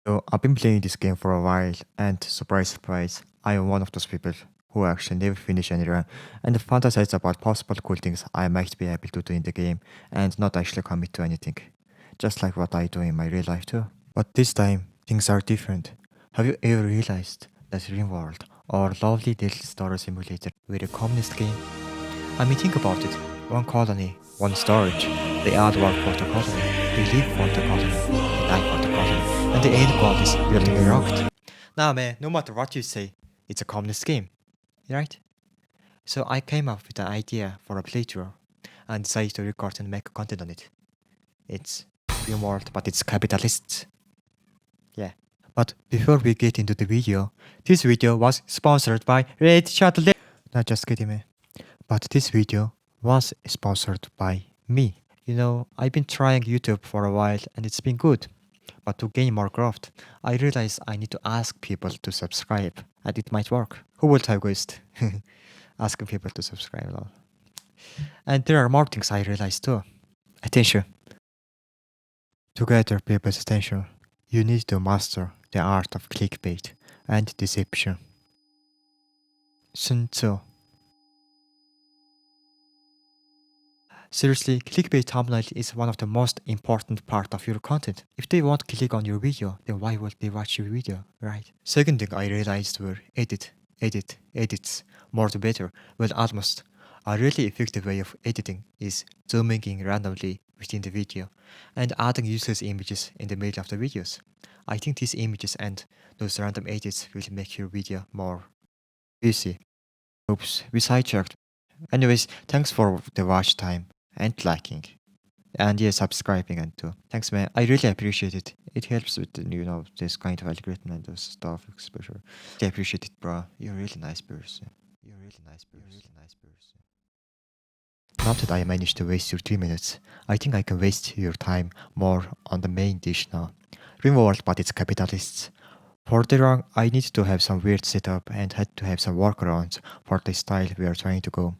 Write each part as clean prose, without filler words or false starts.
So I've been playing this game for a while, and surprise, surprise, I am one of those people who actually never finish any run and fantasize about possible cool things I might be able to do in the game and not actually commit to anything. Just like what I do in my real life too. But this time, things are different. Have you ever realized that Rimworld, or lovely little star simulator, were a communist game? I mean, think about it. One colony, one storage. They add work for the colony. They live for the colony. They die for the colony. And the end goal is building a rocket. Nah, man, no matter what you say, it's a communist game, right? So I came up with an idea for a playthrough and decided to record and make content on it. It's Rimworld, but it's capitalist. Yeah. But before we get into the video, this video was sponsored by Red Shuttle. Not just kidding, man. But this video was sponsored by me. You know, I've been trying YouTube for a while and it's been good. But to gain more growth, I realized I need to ask people to subscribe and it might work. Who would have guessed? Asking people to subscribe. Lol. And there are more things I realized too. Attention. To gather people's attention, you need to master the art of clickbait and deception. Sun Tzu. Seriously, clickbait thumbnail is one of the most important part of your content. If they won't click on your video, then why would they watch your video, right? Second thing I realized were edits. More the better. Well, almost. A really effective way of editing is zooming in randomly within the video and adding useless images in the middle of the videos. I think these images and those random edits will make your video more juicy. Oops, we sidetracked. Anyways, thanks for the watch time and liking. And yeah, subscribing and too. Thanks, man. I really appreciate it. It helps with, this kind of algorithm and those stuff exposure. I appreciate it, bro. You're a really nice person. Now that I managed to waste your 3 minutes, I think I can waste your time more on the main dish now. Rimworld, but it's capitalists. For the run, I need to have some weird setup and had to have some workarounds for the style we are trying to go.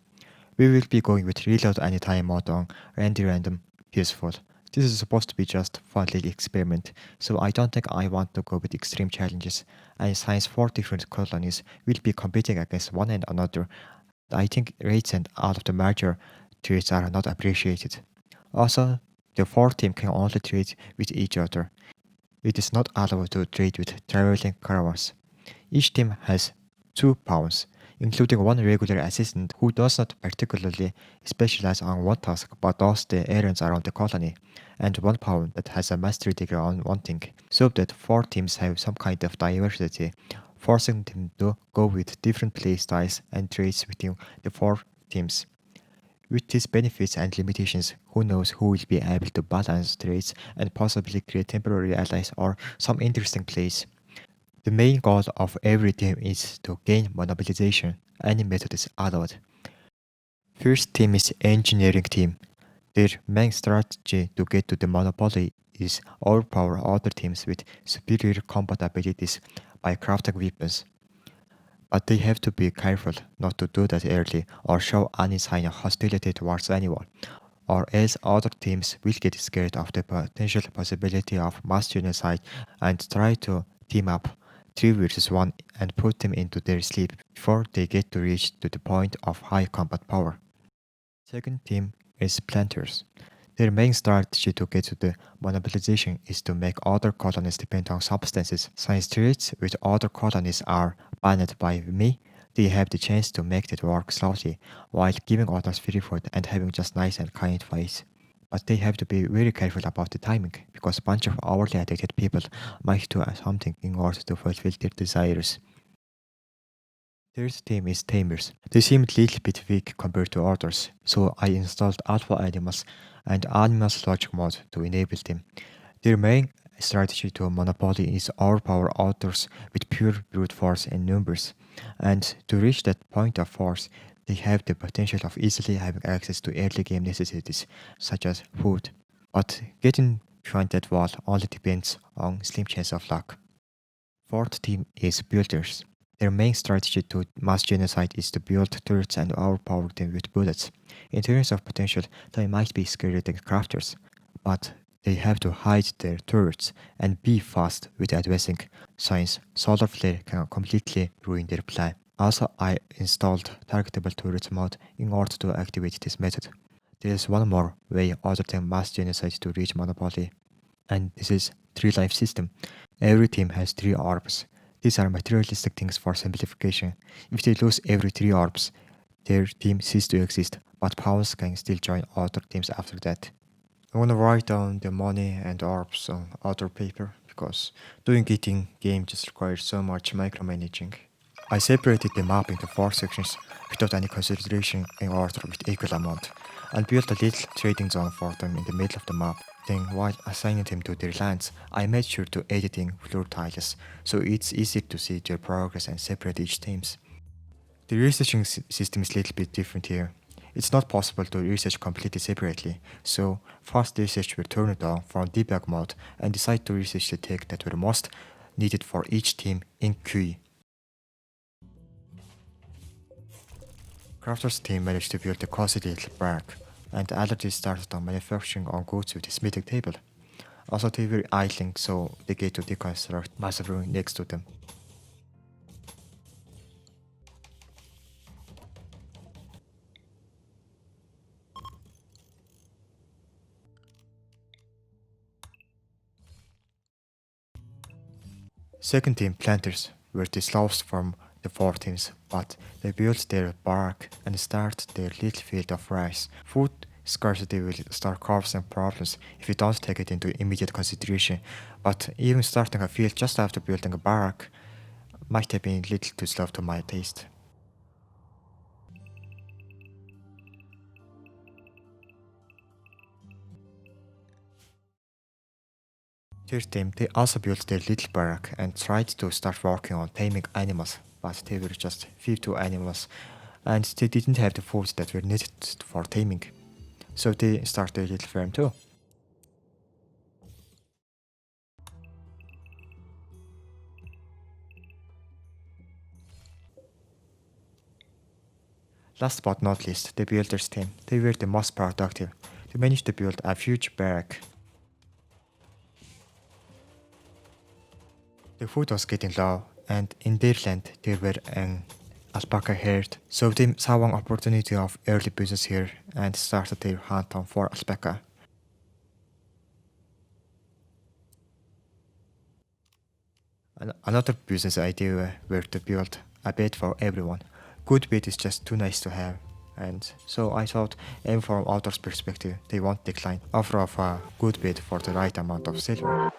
We will be going with reload anytime mode on random useful. This is supposed to be just fun little experiment, so I don't think I want to go with extreme challenges. And since 4 different colonies will be competing against one and another, I think rates and all of the major trades are not appreciated. Also, the 4 team can only trade with each other. It is not allowed to trade with traveling caravans. Each team has 2 pawns, including one regular assistant who does not particularly specialize on one task but does the errands around the colony, and one pawn that has a mastery degree on one thing, so that 4 teams have some kind of diversity, forcing them to go with different playstyles and trades within the 4 teams. With these benefits and limitations, who knows who will be able to balance trades and possibly create temporary allies or some interesting plays. The main goal of every team is to gain monopolization. Any method is allowed. First team is engineering team. Their main strategy to get to the monopoly is overpower other teams with superior combat abilities by crafting weapons. But they have to be careful not to do that early or show any sign of hostility towards anyone, or else other teams will get scared of the potential possibility of mass genocide and try to team up 3 versus 1 and put them into their sleep before they get to reach to the point of high combat power. Second team is planters. Their main strategy to get to the monopolization is to make other colonies depend on substances. Since trades with other colonies are banned by me, they have the chance to make it work slowly while giving others free food and having just nice and kind fights. But they have to be very careful about the timing, because a bunch of overly addicted people might do something in order to fulfill their desires. Third team is Tamers. They seem a little bit weak compared to others, so I installed Alpha Animals and Animals Logic mode to enable them. Their main strategy to monopoly is overpower others with pure brute force and numbers, and to reach that point of force, they have the potential of easily having access to early game necessities, such as food. But getting behind that wall only depends on slim chance of luck. Fourth team is Builders. Their main strategy to mass genocide is to build turrets and overpower them with bullets. In terms of potential, they might be scarier than crafters, but They have to hide their turrets and be fast with advancing, since solar flare can completely ruin their plan. Also, I installed targetable turrets mod in order to activate this method. There is one more way other than mass genocide to reach monopoly, and this is 3 life system. Every team has 3 orbs. These are materialistic things for simplification. If they lose every 3 orbs, their team ceases to exist, but pawns can still join other teams after that. I wanna write down the money and orbs on other paper because doing it in game just requires so much micromanaging. I separated the map into 4 sections without any consideration in order with equal amount, and built a little trading zone for them in the middle of the map. Then while assigning them to their lands, I made sure to editing floor tiles, so it's easy to see their progress and separate each teams. The researching system is a little bit different here. It's not possible to research completely separately, so fast research will turn it on from debug mode and decide to research the tech that were most needed for each team in QE. Crafter's team managed to build a cozy little barrack, and the other team started on manufacturing on goods with a smithing table. Also, they were idling, so they get to deconstruct massive ruin next to them. Second team planters were the slowest from the 4 teams, but they built their barrack and started their little field of rice. Food scarcity will start causing problems if you don't take it into immediate consideration, but even starting a field just after building a barrack might have been a little too slow to my taste. Third team, they also built their little barrack and tried to start working on taming animals, but they were just few to animals, and they didn't have the foods that were needed for taming. So they started a little farm too. Last but not least, the builders team. They were the most productive. They managed to build a huge barrack. The food was getting low, and in their land there were an alpaca herd, so they saw an opportunity of early business here and started their hunt on for alpaca. Another business idea were to build a bed for everyone. Good bed is just too nice to have, and so I thought, even from author's perspective, they won't decline offer of a good bed for the right amount of silver.